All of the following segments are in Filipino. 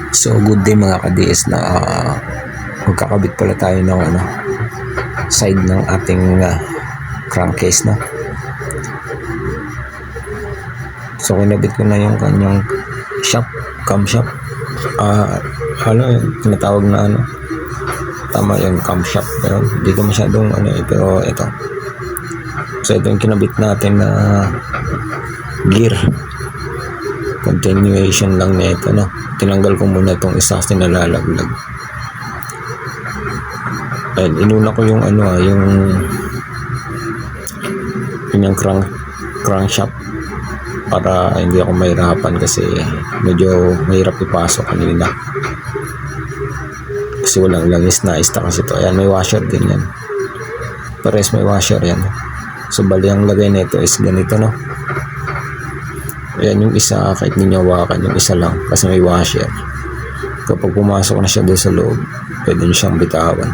So good day mga ka-DS na magkakabit pala tayo ng side ng ating crankcase na. So kinabit ko na yung kanyang camshaft. Tinatawag na tama yung camshaft, pero hindi ko masyadong pero ito. So ito yung kinabit natin na gear. Continuation lang na ito, no? Tinanggal ko muna itong isa kasi nalalaglag. Ayan, inuna ko yung yung crankshaft para hindi ako mahirapan kasi medyo mahirap ipasok kanina kasi walang langis na ista kasi ito. Ayan, may washer din yan, pares may washer yan. So bali ang lagay nito is ganito, no? Ayan yung isa, kahit hindi niya hawakan, yung isa lang kasi may washer. Kapag pumasok na siya doon sa loob, pwede niyo siyang bitawan.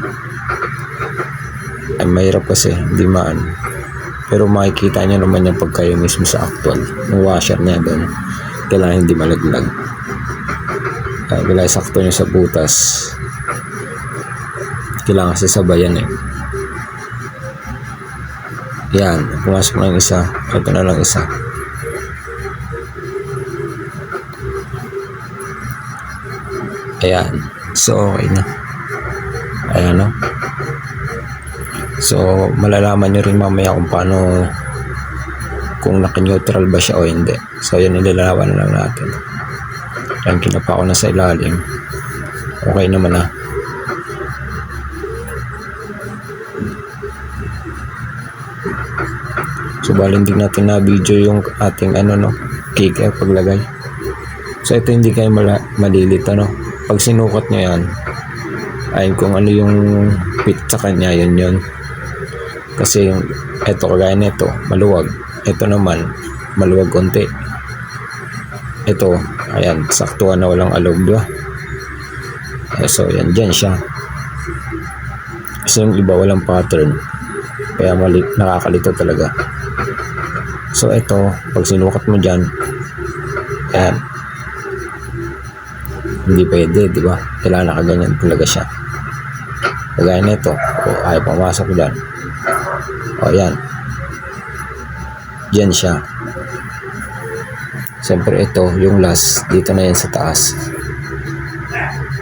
Ay mahirap kasi, hindi pero makikita niya naman yung pagkayo mismo sa actual yung washer niya doon. Kailangan hindi malaglag, kailangan sakto niya sa butas, kailangan sasabayan Yan, pumasok na yung isa, ito na lang isa. Ayan, so okay na. Ayan, no? So malalaman nyo rin mamaya kung paano, kung naka-neutral ba siya o hindi. So yan, nilalawan lang natin. Ayan, kinapa ko na sa ilalim. Okay naman na. So bali hindi natin na video yung ating kicker paglagay. So ito hindi kayo malilito, no? Pag sinukat nyo yan, ay kung ano yung fit sa kanya, yun. Kasi yung ito, kagaya nito maluwag, ito naman maluwag konti. Ito, ayan, saktuhan na walang alog, diba? So yan, dyan siya. Kasi yung iba walang pattern, kaya nakakalito talaga. So ito, pag sinukat mo dyan, ayan, hindi pwede, di ba? Kailangan nakaganyan talaga siya. Kagaya nito, ayaw pumasok dyan. O yan, yan siya. Siyempre ito, yung last, dito na yan sa taas.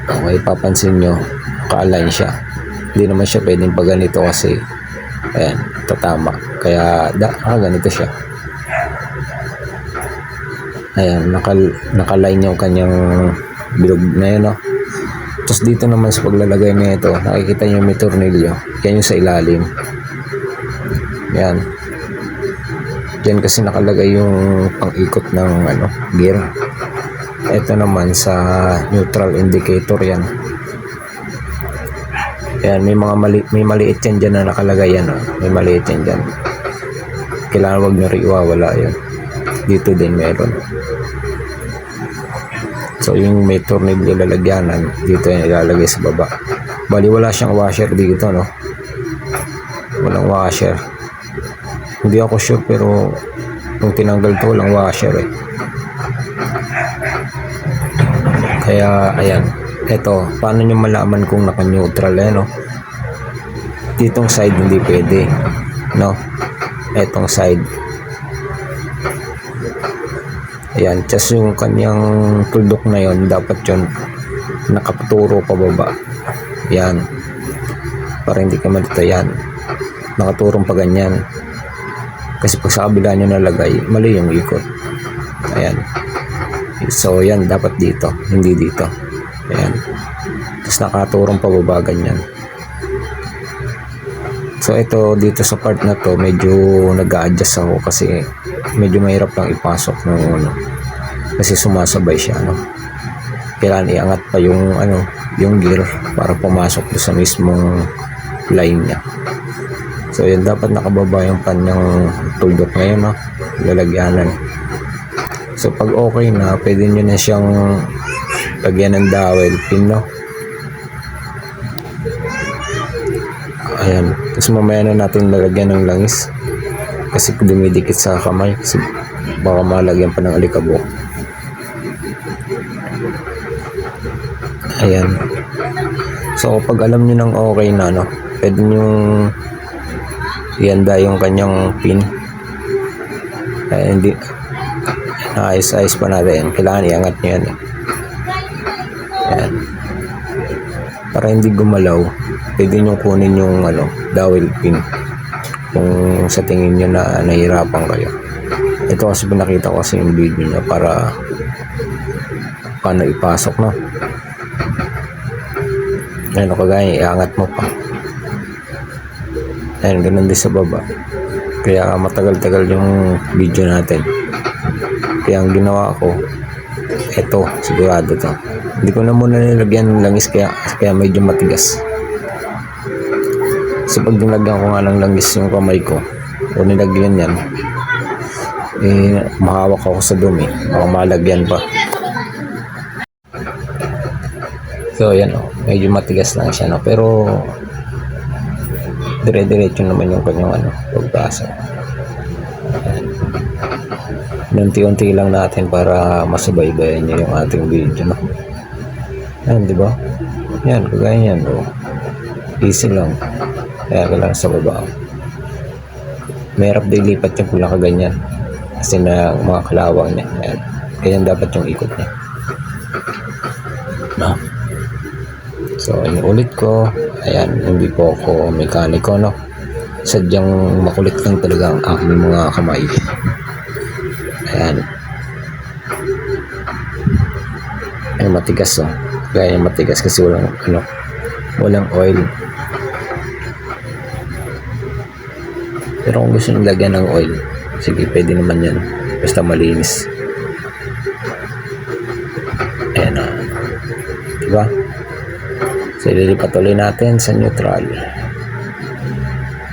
Okay, papansin nyo, naka-align siya. Hindi naman siya pwedeng pag ganito kasi, ayan, tatama. Kaya, ganito siya. Ayan, naka-line yung kanyang bilog na yun, no? Tapos dito naman sa paglalagay na ito, nakikita nyo may tornilyo. Yan yung sa ilalim. Yan. Yan kasi nakalagay yung pang-ikot ng gear. Ito naman sa neutral indicator yan. Yan, may maliit yan dyan na nakalagay yan. May maliit yan dyan. Kailangan wag nyo rin iwawala yan. Dito din meron. So yung may tornilyo lalagyanan, dito yan ilalagay sa baba. Bali wala siyang washer dito, no? Walang washer. Hindi ako sure, pero nung tinanggal to walang washer Kaya ayan, eto, paano nyo malaman kung naka-neutral no? Ditong side hindi pwede, no? Etong side, ayan, just yung kanyang tuldok na yon, dapat yun nakaturo pababa. Yan, para hindi ka malito. Yan, nakaturong pa ganyan. Kasi pag sa kabila nyo nalagay, mali yung ikot. Ayan. So yan, dapat dito, hindi dito. Ayan. Tapos nakaturong pababa ganyan. So ito, dito sa part na to, medyo nag-a-adjust ako kasi medyo mahirap lang ipasok ng kasi sumasabay siya, no? Kailangan iangat pa yung yung gear para pumasok sa mismong line niya. So yan, dapat nakababa yung kanyang tuldok ngayon, no? Lalagyanan. So pag okay na, pwede nyo na siyang lagyan ng dowel pin, no? Ayan, tapos mamaya na natin lalagyan ng langis kasi dumidikit sa kamay kasi baka malagyan pa ng alikabok. Ayan. So pag alam nyo ng okay na, no, pwede nyo ihanda yung kanyang pin. Ay, hindi ayos pa natin. Kailangan iangat nyo yan. Ayan. Para hindi gumalaw, pwede nyo kunin yung dowel pin kung sa tingin nyo na nahihirapan kayo. Ito kasi pinakita ko kasi yung video niya para paano ipasok, no. Ayan, kagaya iangat mo pa. Ayan, ganun din sa baba. Kaya matagal-tagal yung video natin. Kaya ang ginawa ko, ito, sigurado to. Hindi ko na muna nilagyan ng langis kaya medyo matigas. So pag nilagyan ko nga ng langis yung kamay ko, o nilagyan yan, mahawak ako sa dumi, baka malagyan pa. So yan, medyo matigas lang siya, no? Pero dire-diretso naman yung kanyang pagpasok. Unti-unti lang natin para masubaybayan nyo yung ating video, no? Yan, di ba? Yan, kagaya yan, bro. Easy lang. Kaya kailangan sa baba. Mahirap din lipat yung pula kaganyan. Kasi na mga kalawang niya. Yan. Ganyan dapat yung ikot niya. No? So, inuulit ko. Ayan, hindi po ako mekaniko, no? Sadyang makulit lang talaga ang aking mga kamay. Ayan. Ay, matigas, oh. Kaya matigas kasi walang oil. Pero kung gusto nyo lagyan ng oil, sige, pwede naman yan. Basta malinis. Ayan na. Diba? So, ililipat ulit natin sa neutral.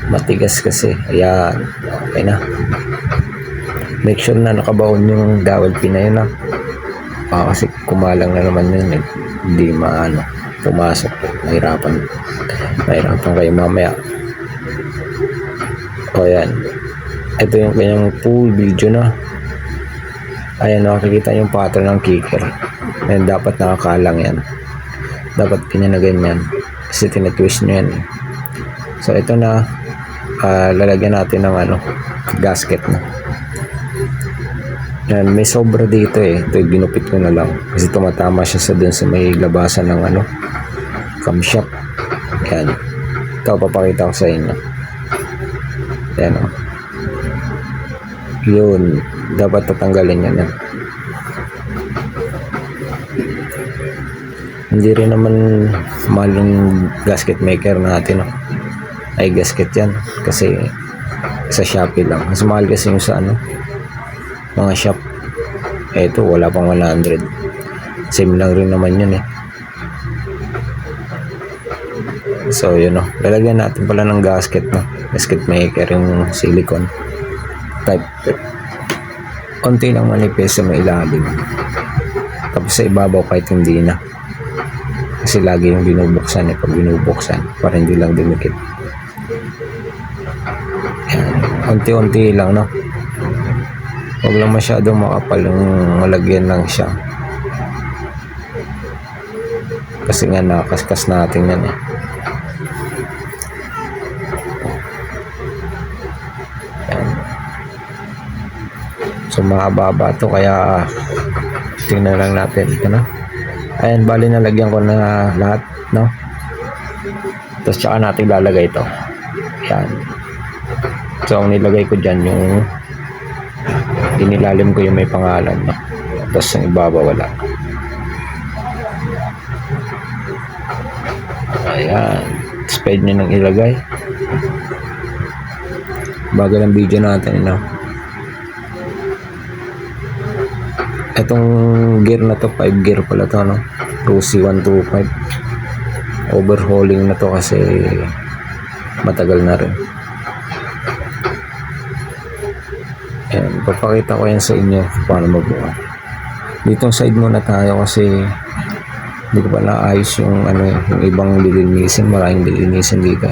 Matigas kasi. Ayan. Okay na. Make sure na nakabaon yung dowel pin na yun, ha. Kasi kumalang na naman yun. Hindi pumasok. Mahirapan kayo mamaya. O yan, ito yung kanyang full video na. Ayan, nakikita yung pattern ng kicker. Ayan, dapat nakakalang yan. Dapat ganyan na ganyan. Kasi tinatwist nyo yan. So ito na, lalagyan natin ng gasket na. Yan, may sobra dito eh. Ito binupit ko na lang. Kasi tumatama siya sa dun sa may labasan ng camshaft. Yan. Ito, papakita ko sa inyo. Yan o. Yun. Dapat tatanggalin yan. Hindi rin naman mahal yung gasket maker natin. Ay, gasket yan. Kasi sa Shopee lang. Mas mahal kasi yung sa mga shop. Eto, wala pang 100. Same lang rin naman yun eh. So yun o, lalagyan natin pala ng gasket, no? Gasket maker, yung silicone type. Konti lang manipis sa may ilalim, tapos sa ibabaw kahit hindi na, kasi lagi yung binubuksan pag binubuksan para hindi lang dumikit. Yan, unti-unti lang, no? Huwag lang masyadong makapal, yung malagyan lang siya, kasi nga nakaskas natin yan eh. So mahaba to, kaya tingnan lang natin ito na. Ayan, bali nalagyan ko na lahat, no? Tapos tsaka natin lalagay ito. Ayan. So ang nilagay ko dyan, yung inilalim ko yung may pangalan, no? Tapos ang ibaba wala. Ayan. Tapos pwede nyo nang ilagay. Bagal ang video natin, no? Itong gear na to, 5 gear pala to, no? Rusi 125. Overhauling na to kasi matagal na rin. Ayan, papakita ko yan sa inyo paano magbuka. Ditong side muna tayo kasi hindi ko pa naayos yung yung ibang lilinisin. Maraming lilinisin dito.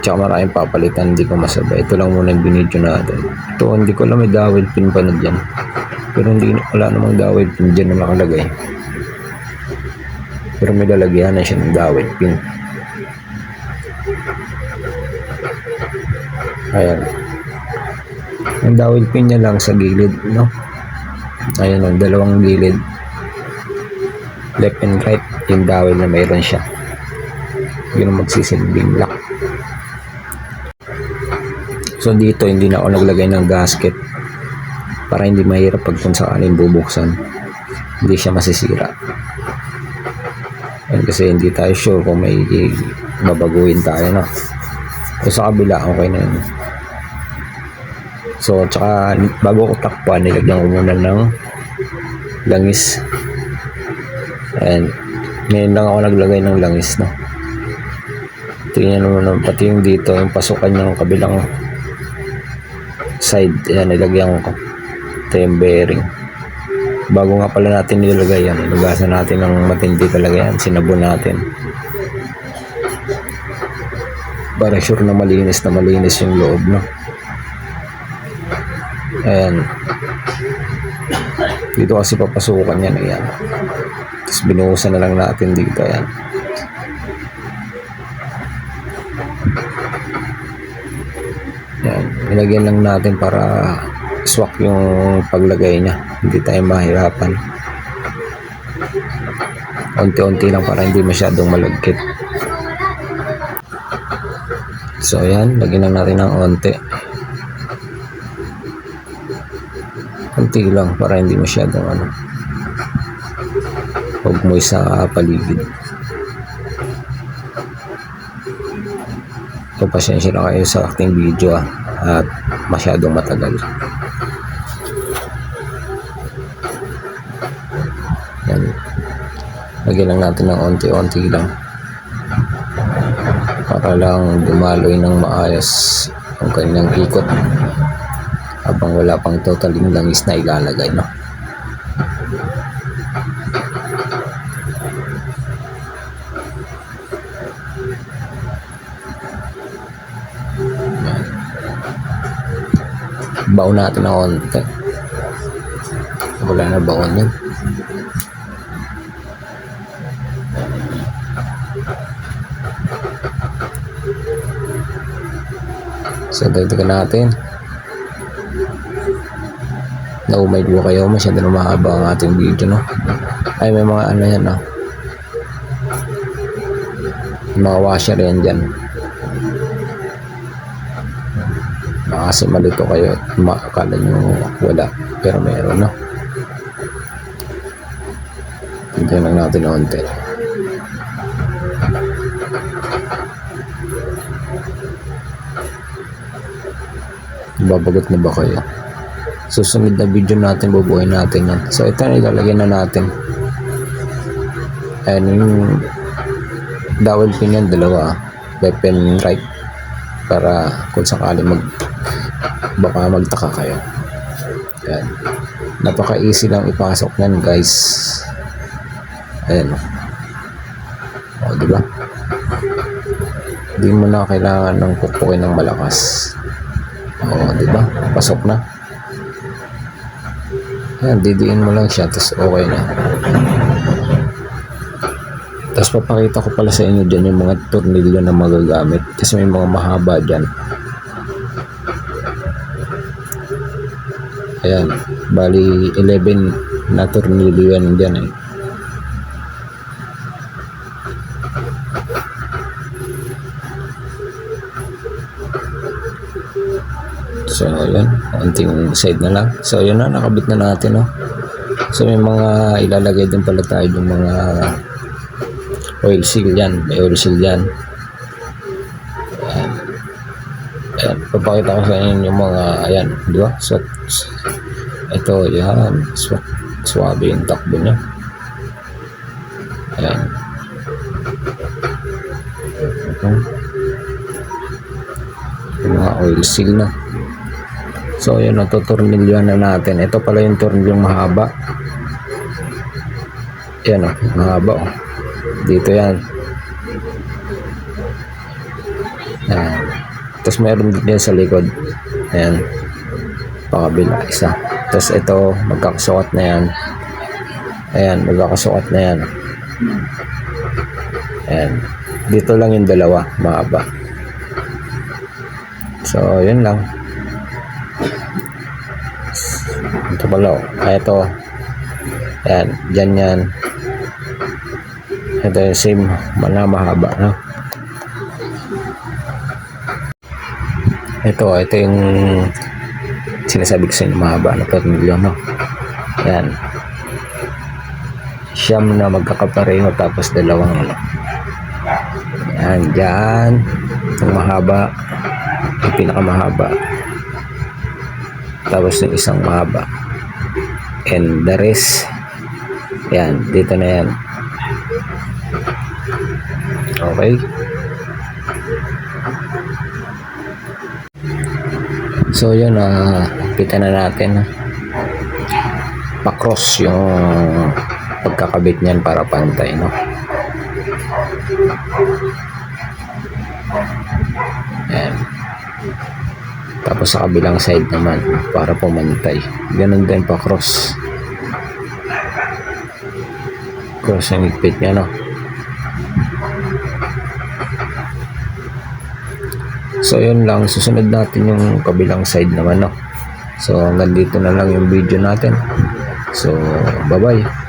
Tsaka maraming papalitan, hindi ko masabay. Ito lang muna yung binidyo natin. Ito, hindi ko alam, may dowel pin pa na dyan. Pero hindi, wala namang dowel pin dyan na nakalagay. Pero may lalagyan na siya ng dowel pin. Ayan. Ang dowel pin niya lang sa gilid, no? Ayan o, dalawang gilid. Left and right, yung dowel na mayroon siya. Yun ang magsisilbing lock. So dito, hindi na ako naglagay ng gasket para hindi mahirap pag kung sakaling bubuksan. Hindi siya masisira. Kasi hindi tayo sure kung may babaguhin tayo, no? So sa kabila, okay na yun. So tsaka bago ko takpan, nilagyan ko muna ng langis. And ngayon lang ako naglagay ng langis, no? Tingnan mo naman, pati yung dito, yung pasukan ng kabilang side, yan, nilagyan ko. Ito yung bearing. Bago nga pala natin nilagay yan, inugasan natin ng matindi talaga yan, sinabon natin para sure na malinis yung loob, no? Ayan, dito kasi papasukan yan, ayan. Tapos binuhusan na lang natin dito, ayan. Ayan, ilagyan lang natin para swak yung paglagay niya, hindi tayo mahirapan. Unti-unti lang para hindi masyadong malagkit. So ayan, lagyan lang natin ng onti. Unti lang para hindi masyadong pagmoy sa paligid. So pasensya na kayo sa aking video at masyadong matagal. Yan. Lagyan lang natin ng onti-onti lang para lang dumaloy ng maayos ang kanyang ikot habang wala pang totaling langis na ilalagay, no? Baon natin ng onti. Wala na baon yan. So dagdagan natin. Naumay po kayo, masyado na mahaba ang ating video, no? Ay, may mga yan, no? Mga washer yan dyan. Kasi malito kayo, akala nyo wala, pero meron, no? Tignan lang natin na onti. Babagot na ba kayo? Susunod na video natin, bubuhay natin yan. So ito na ilalagay na natin. Ayan yung dowel pin yan, dalawa, left and right, para kung sakali baka magtaka kayo. Ayan, napaka easy lang ipasok yan, guys. Ayan, o diba, hindi mo na kailangan ng pupukin ng malakas. O diba, pasok na. Ayan, didiin mo lang siya, tapos okay na. Tapos papakita ko pala sa inyo dyan yung mga tornilyo na magagamit, kasi may mga mahaba dyan. Ayan, bali 11 na tornilyo yan dyan eh. So ayan, konting side na lang. So ayan na, nakabit na natin, no? So may mga ilalagay din pala tayo yung mga oil seal yan, may oil seal yan. Ayan, ayan, papakita ko sa inyo yung mga, ayan, di ba? So ito, yan, swabe yung takbo niya. Ayan. Yung mga oil seal na. So yun, natutornilyohan na natin. Ito pala yung tornilyong mahaba. Yan o, mahaba o. Dito yan. Ayan. Tapos meron din sa likod. Ayan. Pakabila, isa. Tapos ito, magkakasukat na yan. Ayan, magkakasukat na yan. Ayan. Dito lang yung dalawa, mahaba. So, yun lang. Ito pala, ito. Ayan, dyan yan. Ito yung same, mahaba, no? Ito yung sinasabi ko sa inyo, mahaba na tornilyo, no? Ayan. Siyam na magkakapareho, tapos dalawang, ano. Ayan, dyan. Itong mahaba. Yung pinakamahaba. Tapos yung isang mahaba. And the rest, ayan, dito na yan. Okay. So yun, kita na natin pa-cross yung pagkakabit niyan para pantay, no? Ayan. Tapos sa kabilang side naman para pumantay. Ganun din pa-cross. Cross yung higpit niya, no? So yun lang, susunod natin yung kabilang side naman, no? So hanggang dito na lang yung video natin. So bye bye.